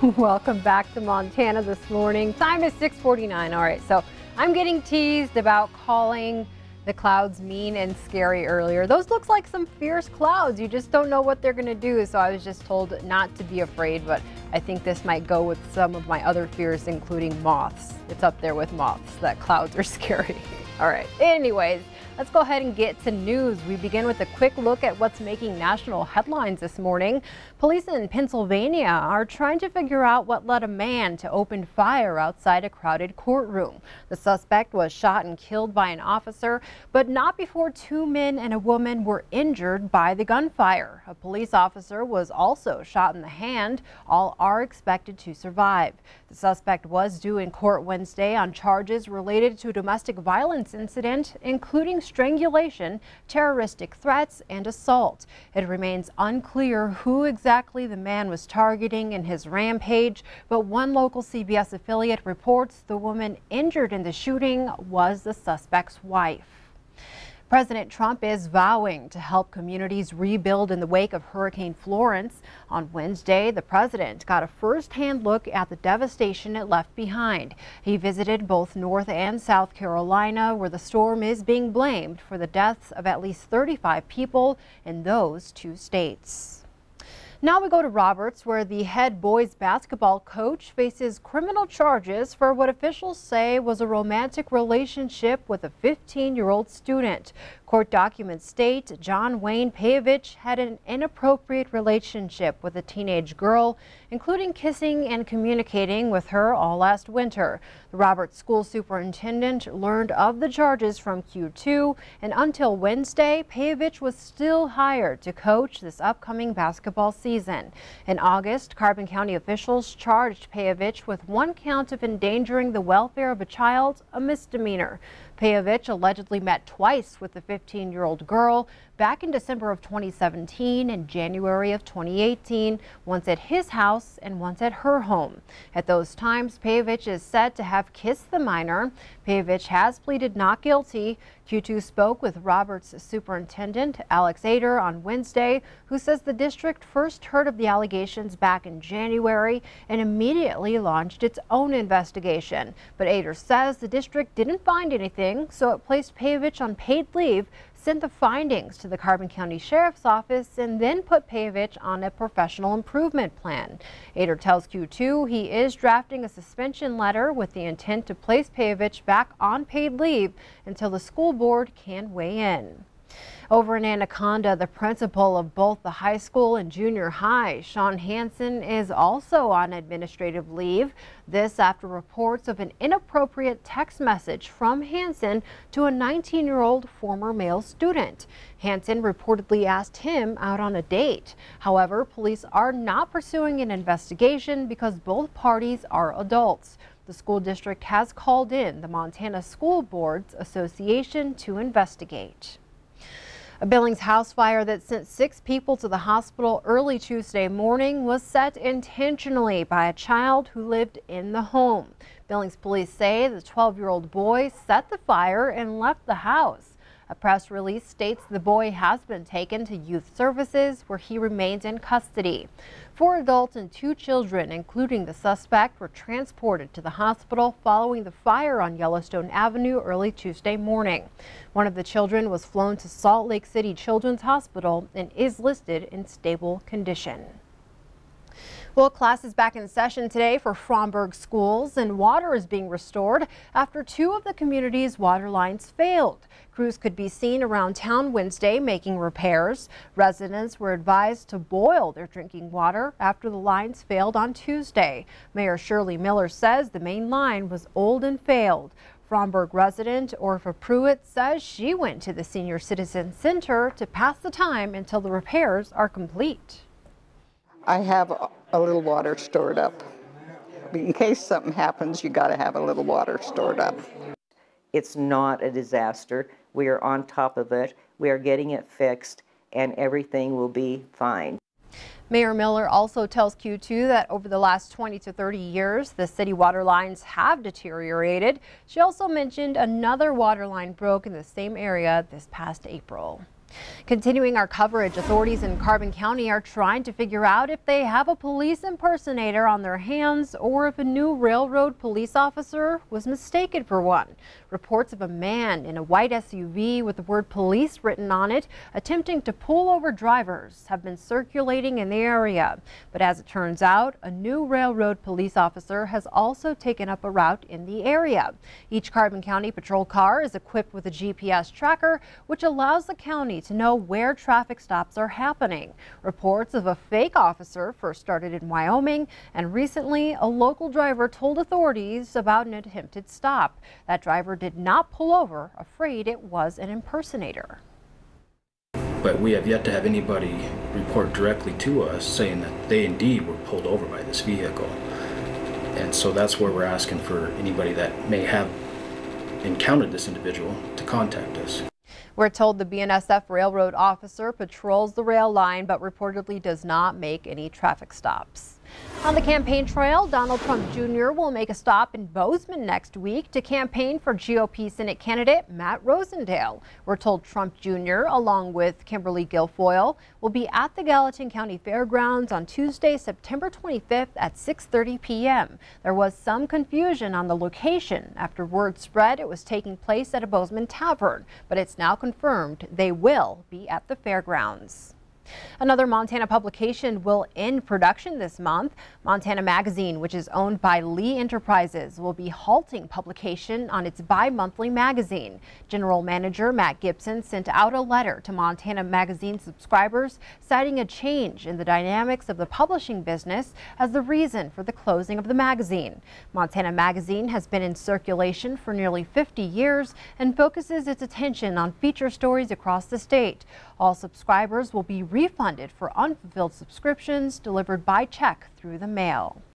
Welcome back to Montana this morning. Time is 6:49. All right, so I'm getting teased about calling the clouds mean and scary earlier. Those looks like some fierce clouds. You just don't know what they're going to do. So I was just told not to be afraid, but I think this might go with some of my other fears, including moths. It's up there with moths, that clouds are scary. All right, anyways, let's go ahead and get to news. We begin with a quick look at what's making national headlines this morning. Police in Pennsylvania are trying to figure out what led a man to open fire outside a crowded courtroom. The suspect was shot and killed by an officer, but not before two men and a woman were injured by the gunfire. A police officer was also shot in the hand. All are expected to survive. The suspect was due in court Wednesday on charges related to a domestic violence incident, including strangulation, terroristic threats, and assault. It remains unclear who exactly the man was targeting in his rampage, but one local CBS affiliate reports the woman injured in the shooting was the suspect's wife. President Trump is vowing to help communities rebuild in the wake of Hurricane Florence. On Wednesday, the president got a first-hand look at the devastation it left behind. He visited both North and South Carolina, where the storm is being blamed for the deaths of at least 35 people in those two states. Now we go to Roberts, where the head boys basketball coach faces criminal charges for what officials say was a romantic relationship with a 15-year-old student. Court documents state John Wayne Payovich had an inappropriate relationship with a teenage girl, including kissing and communicating with her all last winter. The Roberts school superintendent learned of the charges from Q2, and until Wednesday, Payovich was still hired to coach this upcoming basketball season. In August, Carbon County officials charged Payovich with one count of endangering the welfare of a child, a misdemeanor. Payovich allegedly met twice with the 15-year-old girl, back in December of 2017 and January of 2018, once at his house and once at her home. At those times, Payovich is said to have kissed the minor. Payovich has pleaded not guilty. Q2 spoke with Roberts Superintendent Alex Ader on Wednesday, who says the district first heard of the allegations back in January and immediately launched its own investigation. But Ader says the district didn't find anything, so it placed Payovich on paid leave, sent the findings to the Carbon County Sheriff's Office, and then put Payovich on a professional improvement plan. Ader tells Q2 he is drafting a suspension letter with the intent to place Payovich back on paid leave until the school board can weigh in. Over in Anaconda, the principal of both the high school and junior high, Sean Hansen, is also on administrative leave. This after reports of an inappropriate text message from Hansen to a 19-year-old former male student. Hansen reportedly asked him out on a date. However, police are not pursuing an investigation because both parties are adults. The school district has called in the Montana School Boards Association to investigate. A Billings house fire that sent 6 people to the hospital early Tuesday morning was set intentionally by a child who lived in the home. Billings police say the 12-year-old boy set the fire and left the house. A press release states the boy has been taken to youth services, where he remains in custody. 4 adults and 2 children, including the suspect, were transported to the hospital following the fire on Yellowstone Avenue early Tuesday morning. One of the children was flown to Salt Lake City Children's Hospital and is listed in stable condition. Well, class is back in session today for Fromberg schools, and water is being restored after 2 of the community's water lines failed. Crews could be seen around town Wednesday making repairs. Residents were advised to boil their drinking water after the lines failed on Tuesday. Mayor Shirley Miller says the main line was old and failed. Fromberg resident Orpha Pruitt says she went to the Senior Citizen Center to pass the time until the repairs are complete. I have a little water stored up. In case something happens, you got to have a little water stored up. It's not a disaster. We are on top of it. We are getting it fixed, and everything will be fine. Mayor Miller also tells Q2 that over the last 20 to 30 years, the city water lines have deteriorated. She also mentioned another water line broke in the same area this past April. Continuing our coverage, authorities in Carbon County are trying to figure out if they have a police impersonator on their hands or if a new railroad police officer was mistaken for one. Reports of a man in a white SUV with the word police written on it attempting to pull over drivers have been circulating in the area. But as it turns out, a new railroad police officer has also taken up a route in the area. Each Carbon County patrol car is equipped with a GPS tracker, which allows the county to know where traffic stops are happening. Reports of a fake officer first started in Wyoming, and recently a local driver told authorities about an attempted stop. That driver did not pull over, afraid it was an impersonator. But we have yet to have anybody report directly to us saying that they indeed were pulled over by this vehicle. And so that's where we're asking for anybody that may have encountered this individual to contact us. We're told the BNSF railroad officer patrols the rail line but reportedly does not make any traffic stops. On the campaign trail, Donald Trump Jr. will make a stop in Bozeman next week to campaign for GOP Senate candidate Matt Rosendale. We're told Trump Jr., along with Kimberly Guilfoyle, will be at the Gallatin County Fairgrounds on Tuesday, September 25th at 6:30 p.m. There was some confusion on the location after word spread it was taking place at a Bozeman tavern, but it's now confirmed they will be at the fairgrounds. Another Montana publication will end production this month. Montana Magazine, which is owned by Lee Enterprises, will be halting publication on its bi-monthly magazine. General Manager Matt Gibson sent out a letter to Montana Magazine subscribers citing a change in the dynamics of the publishing business as the reason for the closing of the magazine. Montana Magazine has been in circulation for nearly 50 years and focuses its attention on feature stories across the state. All subscribers will be refunded for unfulfilled subscriptions delivered by check through the mail.